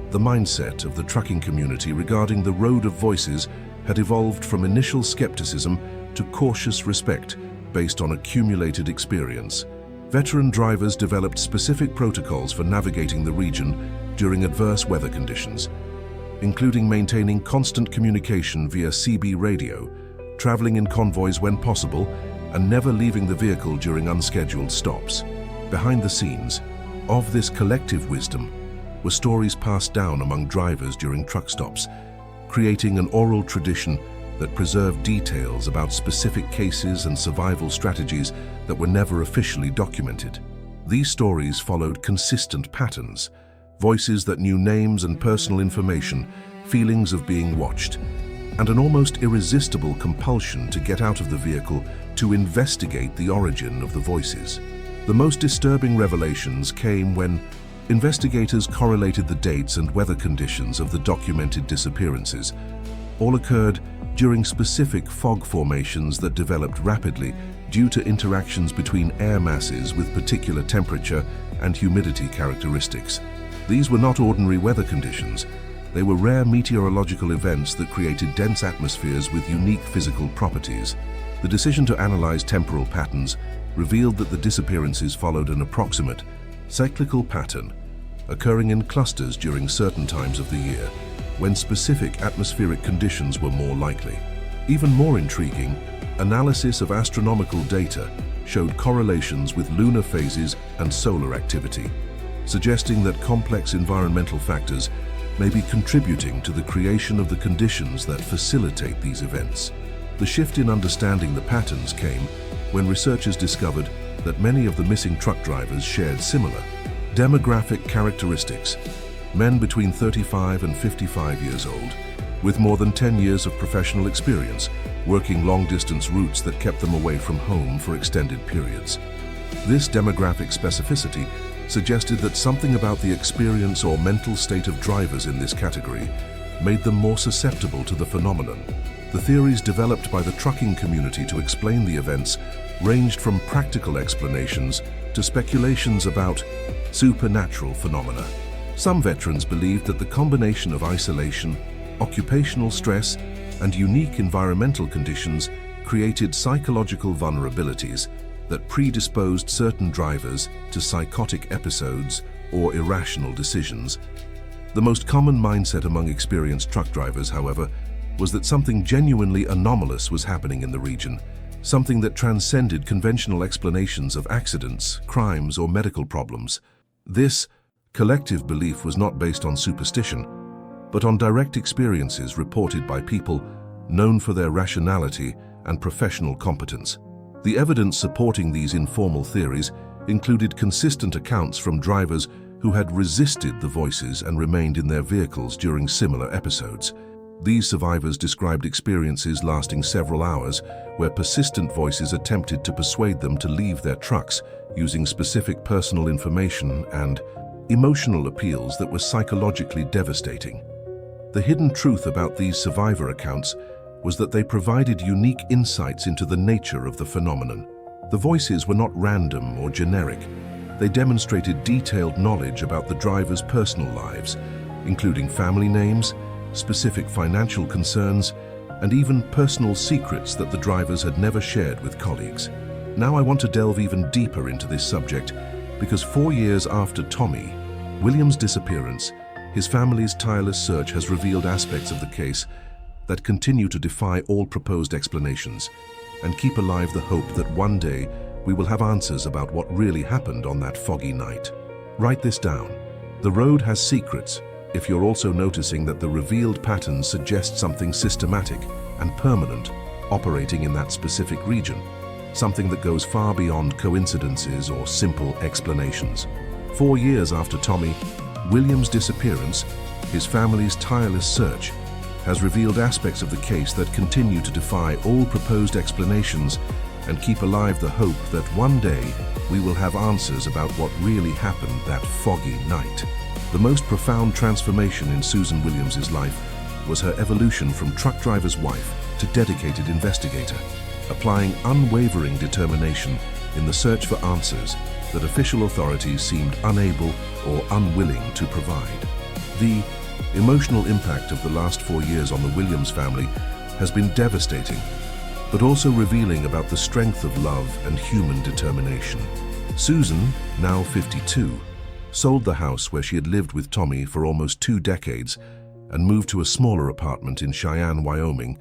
The mindset of the trucking community regarding the Road of Voices had evolved from initial skepticism to cautious respect based on accumulated experience. Veteran drivers developed specific protocols for navigating the region during adverse weather conditions, including maintaining constant communication via CB radio, traveling in convoys when possible, and never leaving the vehicle during unscheduled stops. Behind the scenes of this collective wisdom were stories passed down among drivers during truck stops, creating an oral tradition that preserved details about specific cases and survival strategies that were never officially documented. These stories followed consistent patterns, voices that knew names and personal information, feelings of being watched, and an almost irresistible compulsion to get out of the vehicle to investigate the origin of the voices. The most disturbing revelations came when investigators correlated the dates and weather conditions of the documented disappearances. All occurred during specific fog formations that developed rapidly due to interactions between air masses with particular temperature and humidity characteristics. These were not ordinary weather conditions. They were rare meteorological events that created dense atmospheres with unique physical properties. The decision to analyze temporal patterns revealed that the disappearances followed an approximate, cyclical pattern, occurring in clusters during certain times of the year, when specific atmospheric conditions were more likely. Even more intriguing, analysis of astronomical data showed correlations with lunar phases and solar activity, suggesting that complex environmental factors may be contributing to the creation of the conditions that facilitate these events. The shift in understanding the patterns came when researchers discovered that many of the missing truck drivers shared similar demographic characteristics. Men between 35 and 55 years old, with more than 10 years of professional experience, working long-distance routes that kept them away from home for extended periods. This demographic specificity suggested that something about the experience or mental state of drivers in this category made them more susceptible to the phenomenon. The theories developed by the trucking community to explain the events ranged from practical explanations to speculations about supernatural phenomena. Some veterans believed that the combination of isolation, occupational stress, and unique environmental conditions created psychological vulnerabilities that predisposed certain drivers to psychotic episodes or irrational decisions. The most common mindset among experienced truck drivers, however, was that something genuinely anomalous was happening in the region, something that transcended conventional explanations of accidents, crimes, or medical problems. This collective belief was not based on superstition, but on direct experiences reported by people known for their rationality and professional competence. The evidence supporting these informal theories included consistent accounts from drivers who had resisted the voices and remained in their vehicles during similar episodes. These survivors described experiences lasting several hours where persistent voices attempted to persuade them to leave their trucks using specific personal information and emotional appeals that were psychologically devastating. The hidden truth about these survivor accounts was that they provided unique insights into the nature of the phenomenon. The voices were not random or generic. They demonstrated detailed knowledge about the drivers' personal lives, including family names, specific financial concerns, and even personal secrets that the drivers had never shared with colleagues. Now I want to delve even deeper into this subject because 4 years after Tommy, William's disappearance, his family's tireless search has revealed aspects of the case that continue to defy all proposed explanations and keep alive the hope that one day we will have answers about what really happened on that foggy night. Write this down. The road has secrets. If you're also noticing that the revealed patterns suggest something systematic and permanent operating in that specific region, something that goes far beyond coincidences or simple explanations. 4 years after Tommy, William's disappearance, his family's tireless search has revealed aspects of the case that continue to defy all proposed explanations and keep alive the hope that one day we will have answers about what really happened that foggy night. The most profound transformation in Susan Williams's life was her evolution from truck driver's wife to dedicated investigator, applying unwavering determination in the search for answers that official authorities seemed unable or unwilling to provide. The emotional impact of the last 4 years on the Williams family has been devastating, but also revealing about the strength of love and human determination. Susan, now 52, sold the house where she had lived with Tommy for almost 2 decades and moved to a smaller apartment in Cheyenne, Wyoming,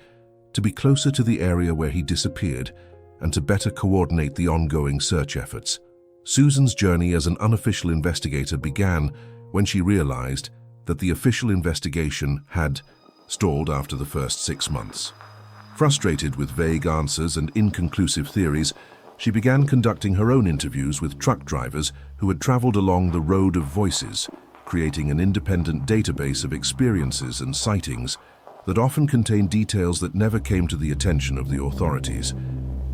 to be closer to the area where he disappeared and to better coordinate the ongoing search efforts. Susan's journey as an unofficial investigator began when she realized that the official investigation had stalled after the first 6 months. Frustrated with vague answers and inconclusive theories, she began conducting her own interviews with truck drivers who had traveled along the Road of Voices, creating an independent database of experiences and sightings that often contained details that never came to the attention of the authorities.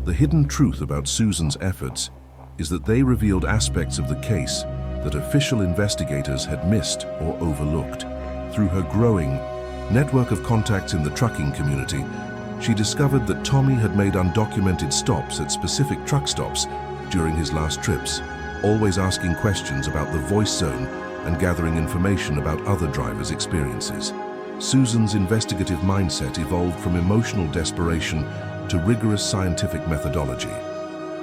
The hidden truth about Susan's efforts is that they revealed aspects of the case that official investigators had missed or overlooked. Through her growing network of contacts in the trucking community, she discovered that Tommy had made undocumented stops at specific truck stops during his last trips, always asking questions about the voice zone and gathering information about other drivers' experiences. Susan's investigative mindset evolved from emotional desperation to rigorous scientific methodology.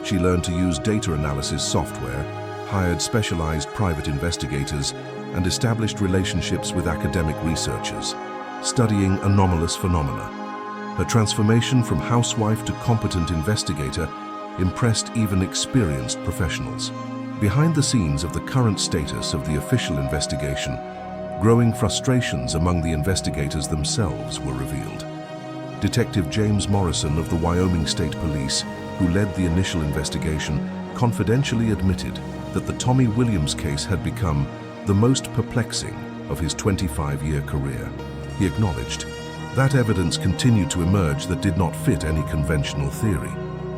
She learned to use data analysis software, hired specialized private investigators, and established relationships with academic researchers, studying anomalous phenomena. Her transformation from housewife to competent investigator impressed even experienced professionals. Behind the scenes of the current status of the official investigation, growing frustrations among the investigators themselves were revealed. Detective James Morrison of the Wyoming State Police, who led the initial investigation, confidentially admitted that the Tommy Williams case had become the most perplexing of his 25-year career. He acknowledged that evidence continued to emerge that did not fit any conventional theory.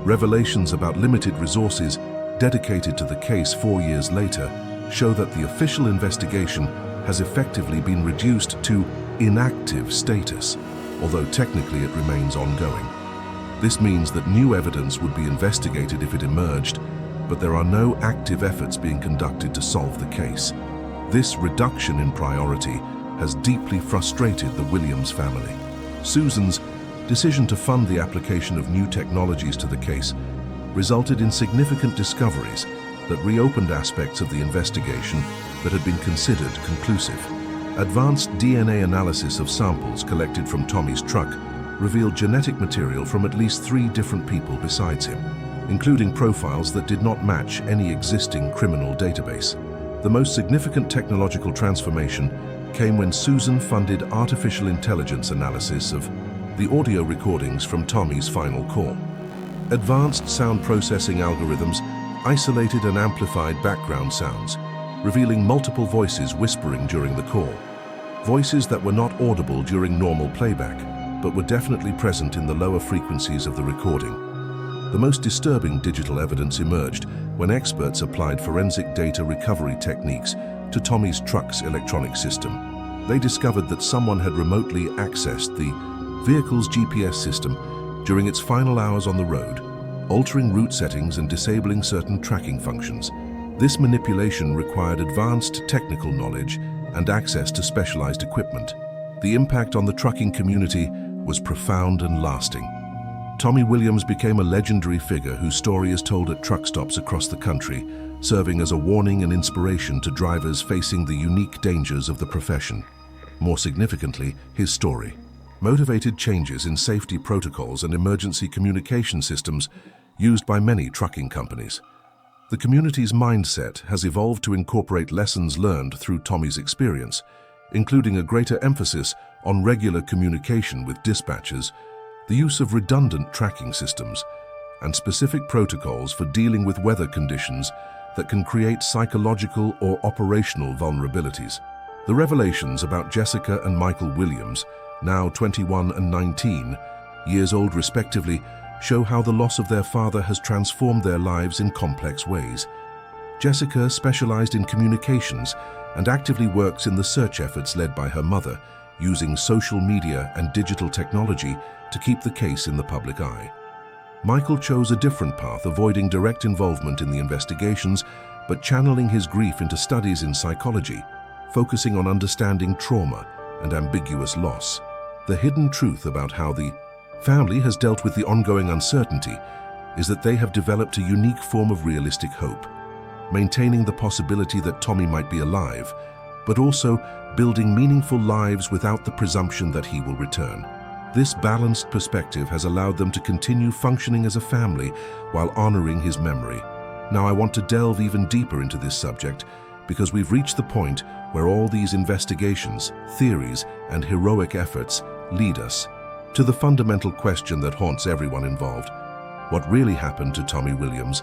Revelations about limited resources dedicated to the case 4 years later show that the official investigation has effectively been reduced to inactive status, although technically it remains ongoing. This means that new evidence would be investigated if it emerged, but there are no active efforts being conducted to solve the case. This reduction in priority has deeply frustrated the Williams family. Susan's decision to fund the application of new technologies to the case resulted in significant discoveries that reopened aspects of the investigation that had been considered conclusive. Advanced DNA analysis of samples collected from Tommy's truck revealed genetic material from at least 3 different people besides him, including profiles that did not match any existing criminal database. The most significant technological transformation came when Susan funded artificial intelligence analysis of the audio recordings from Tommy's final call. Advanced sound processing algorithms isolated and amplified background sounds, revealing multiple voices whispering during the call. Voices that were not audible during normal playback, but were definitely present in the lower frequencies of the recording. The most disturbing digital evidence emerged when experts applied forensic data recovery techniques to Tommy's truck's electronic system. They discovered that someone had remotely accessed the vehicle's GPS system during its final hours on the road, altering route settings and disabling certain tracking functions. This manipulation required advanced technical knowledge and access to specialized equipment. The impact on the trucking community was profound and lasting. Tommy Williams became a legendary figure whose story is told at truck stops across the country, serving as a warning and inspiration to drivers facing the unique dangers of the profession. More significantly, his story motivated changes in safety protocols and emergency communication systems used by many trucking companies. The community's mindset has evolved to incorporate lessons learned through Tommy's experience, including a greater emphasis on regular communication with dispatchers, the use of redundant tracking systems, and specific protocols for dealing with weather conditions that can create psychological or operational vulnerabilities. The revelations about Jessica and Michael Williams, now 21 and 19 years old respectively, show how the loss of their father has transformed their lives in complex ways. Jessica specialized in communications and actively works in the search efforts led by her mother, using social media and digital technology to keep the case in the public eye. Michael chose a different path, avoiding direct involvement in the investigations, but channeling his grief into studies in psychology, focusing on understanding trauma and ambiguous loss. The hidden truth about how the family has dealt with the ongoing uncertainty is that they have developed a unique form of realistic hope, maintaining the possibility that Tommy might be alive, but also building meaningful lives without the presumption that he will return. This balanced perspective has allowed them to continue functioning as a family while honoring his memory. Now I want to delve even deeper into this subject because we've reached the point where all these investigations, theories, and heroic efforts lead us to the fundamental question that haunts everyone involved. What really happened to Tommy Williams,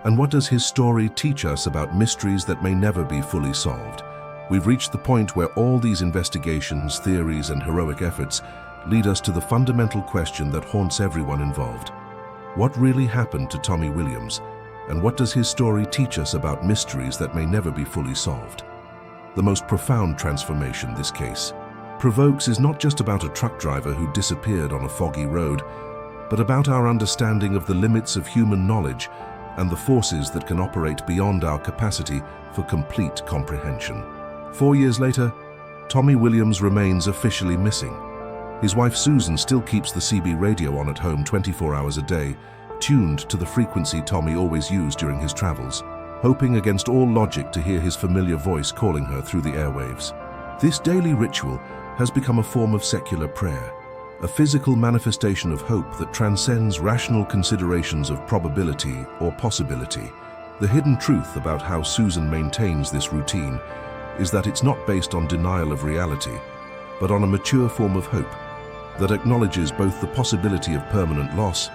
and what does his story teach us about mysteries that may never be fully solved? We've reached the point where all these investigations, theories, and heroic efforts lead us to the fundamental question that haunts everyone involved. What really happened to Tommy Williams, and what does his story teach us about mysteries that may never be fully solved? The most profound transformation this case provokes is not just about a truck driver who disappeared on a foggy road, but about our understanding of the limits of human knowledge and the forces that can operate beyond our capacity for complete comprehension. 4 years later, Tommy Williams remains officially missing. His wife Susan still keeps the CB radio on at home 24 hours a day, tuned to the frequency Tommy always used during his travels, hoping against all logic to hear his familiar voice calling her through the airwaves. This daily ritual has become a form of secular prayer, a physical manifestation of hope that transcends rational considerations of probability or possibility. The hidden truth about how Susan maintains this routine is that it's not based on denial of reality, but on a mature form of hope that acknowledges both the possibility of permanent loss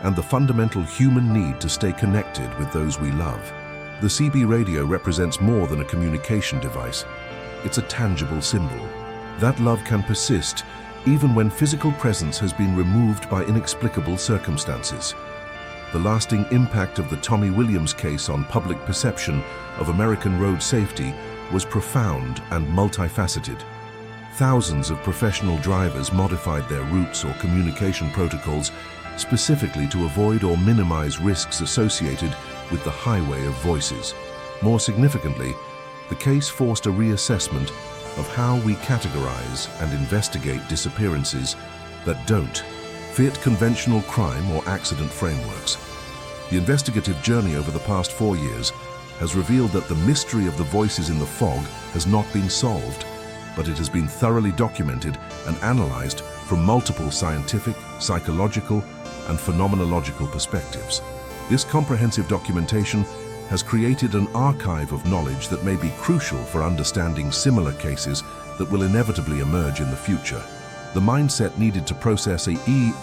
and the fundamental human need to stay connected with those we love. The CB radio represents more than a communication device. It's a tangible symbol. That love can persist even when physical presence has been removed by inexplicable circumstances. The lasting impact of the Tommy Williams case on public perception of American road safety was profound and multifaceted. Thousands of professional drivers modified their routes or communication protocols specifically to avoid or minimize risks associated with the highway of voices. More significantly, the case forced a reassessment of how we categorize and investigate disappearances that don't fit conventional crime or accident frameworks. The investigative journey over the past 4 years has revealed that the mystery of the voices in the fog has not been solved, but it has been thoroughly documented and analyzed from multiple scientific, psychological, and phenomenological perspectives. This comprehensive documentation has created an archive of knowledge that may be crucial for understanding similar cases that will inevitably emerge in the future. The mindset needed to process a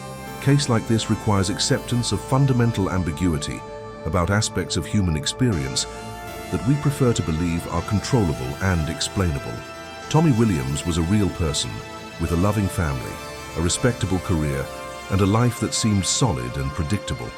case like this requires acceptance of fundamental ambiguity about aspects of human experience that we prefer to believe are controllable and explainable. Tommy Williams was a real person with a loving family, a respectable career, and a life that seemed solid and predictable.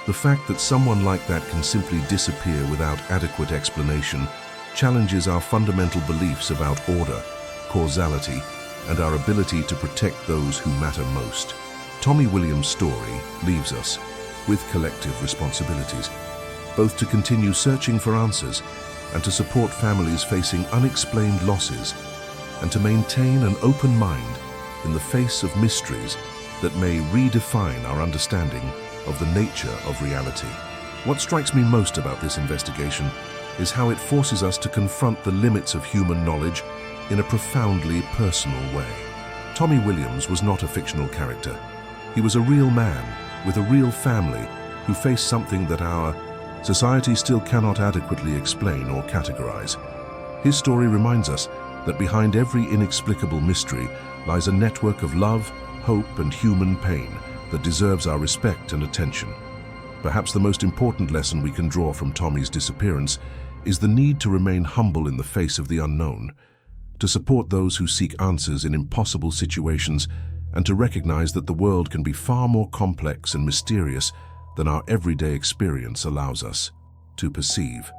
The fact that someone like that can simply disappear without adequate explanation challenges our fundamental beliefs about order, causality, and our ability to protect those who matter most. Tommy Williams' story leaves us with collective responsibilities, both to continue searching for answers and to support families facing unexplained losses, and to maintain an open mind in the face of mysteries that may redefine our understanding of the nature of reality. What strikes me most about this investigation is how it forces us to confront the limits of human knowledge in a profoundly personal way. Tommy Williams was not a fictional character. He was a real man with a real family who faced something that our society still cannot adequately explain or categorize. His story reminds us that behind every inexplicable mystery lies a network of love, hope, and human pain that deserves our respect and attention. Perhaps the most important lesson we can draw from Tommy's disappearance is the need to remain humble in the face of the unknown, to support those who seek answers in impossible situations, and to recognize that the world can be far more complex and mysterious than our everyday experience allows us to perceive.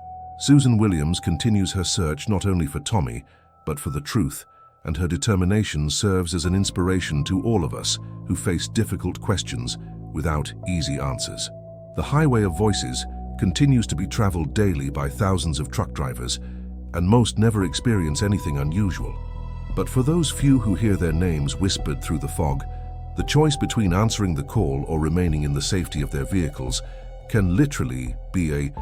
Susan Williams continues her search not only for Tommy, but for the truth, and her determination serves as an inspiration to all of us who face difficult questions without easy answers. The highway of voices continues to be traveled daily by thousands of truck drivers, and most never experience anything unusual. But for those few who hear their names whispered through the fog, the choice between answering the call or remaining in the safety of their vehicles can literally be a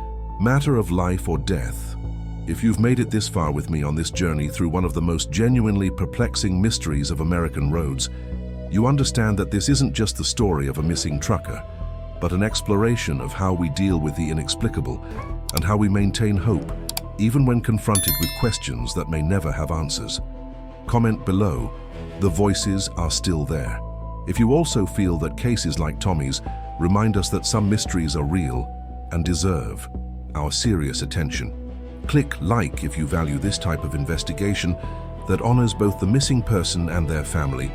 matter of life or death. If you've made it this far with me on this journey through one of the most genuinely perplexing mysteries of American roads, you understand that this isn't just the story of a missing trucker, but an exploration of how we deal with the inexplicable and how we maintain hope, even when confronted with questions that may never have answers. Comment below the voices are still there. If you also feel that cases like Tommy's remind us that some mysteries are real and deserve our serious attention, click like if you value this type of investigation that honors both the missing person and their family,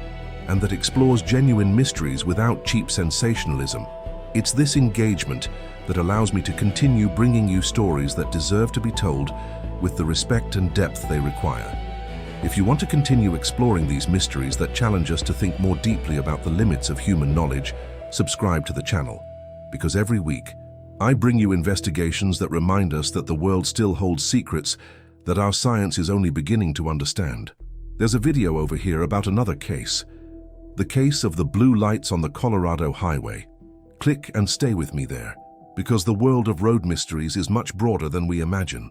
and that explores genuine mysteries without cheap sensationalism. It's this engagement that allows me to continue bringing you stories that deserve to be told with the respect and depth they require. If you want to continue exploring these mysteries that challenge us to think more deeply about the limits of human knowledge, subscribe to the channel, because every week I bring you investigations that remind us that the world still holds secrets that our science is only beginning to understand. There's a video over here about another case, the case of the blue lights on the Colorado highway. Click and stay with me there, because the world of road mysteries is much broader than we imagine.